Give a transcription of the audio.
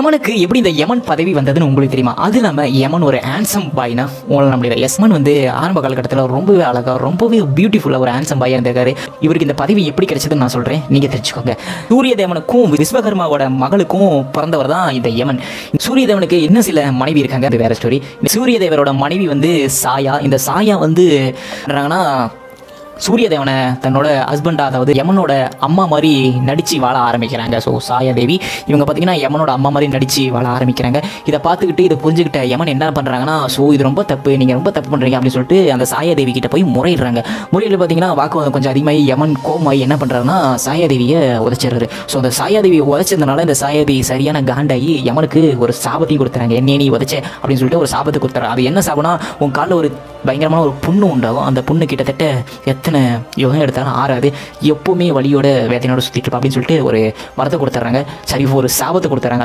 யமனுக்கு எப்படி இந்த யமன் பதவி வந்ததுன்னு உங்களுக்கு தெரியுமா? அது இல்லாமல் யமன் ஒரு ஹேண்ட்ஸம் பாய்னா உங்களுக்கு நம்மளுடைய யமன் வந்து ஆரம்ப காலகட்டத்தில் ரொம்பவே அழகாக ரொம்பவே பியூட்டிஃபுல்லாக ஒரு ஹேண்ட்ஸம் பாயாக இருந்திருக்காரு. இவருக்கு இந்த பதவி எப்படி கிடைச்சதுன்னு நான் சொல்கிறேன், நீங்கள் தெரிஞ்சுக்கோங்க. சூரிய தேவனுக்கும் விஸ்வகர்மாவோட மகளுக்கும் பிறந்தவர் தான் இந்த யமன். சூரிய தேவனுக்கு இன்னும் சில மனைவி இருக்காங்க, அது வேற ஸ்டோரி. இந்த சூரிய தேவரோட மனைவி வந்து சாயா. இந்த சாயா வந்து பண்ணுறாங்கன்னா சூரிய தேவனை தன்னோட ஹஸ்பண்டாக, அதாவது யமனோட அம்மா மாதிரி நடித்து வாழ ஆரம்பிக்கிறாங்க. ஸோ சாயாதேவி இவங்க பார்த்தீங்கன்னா யமனோட அம்மா மாதிரி நடித்து வாழ ஆரம்பிக்கிறாங்க. இதை பார்த்துக்கிட்டு இதை புரிஞ்சுக்கிட்ட யமன் என்ன பண்ணுறாங்கன்னா, ஸோ இது ரொம்ப தப்பு, நீங்கள் ரொம்ப தப்பு பண்ணுறீங்க அப்படின்னு சொல்லிட்டு அந்த சாயாதேவி கிட்ட போய் முறையிடுறாங்க. முறையில் பார்த்தீங்கன்னா வாக்குவாதம் கொஞ்சம் அதிகமாகி யமன் கோமாயி என்ன பண்ணுறாருன்னா சாயாதேவியை உதைச்சிடுறாரு. ஸோ அந்த சாயாதேவியை உதைச்சதுனால இந்த சாயாதேவி சரியான காண்டாகி யமனுக்கு ஒரு சாபத்தையும் கொடுத்துறாங்க. என்னையே நீ உதைச்ச அப்படின்னு சொல்லிட்டு ஒரு சாபத்தை கொடுத்துறாரு. அது என்ன சாபம்னா, உன் காலில் ஒரு பயங்கரமான ஒரு புண்ணு உண்டாகும். அந்த புண்ணு கிட்டத்தட்ட எத்தனை யோகம் எடுத்தாலும் ஆறாது, எப்போவுமே வலியோட வேதனையோட சுற்றிட்டு இருப்பா அப்படின்னு சொல்லிட்டு ஒரு வரத்தை கொடுத்துட்றாங்க. சரி, ஒரு சாபத்தை கொடுத்துட்றாங்க.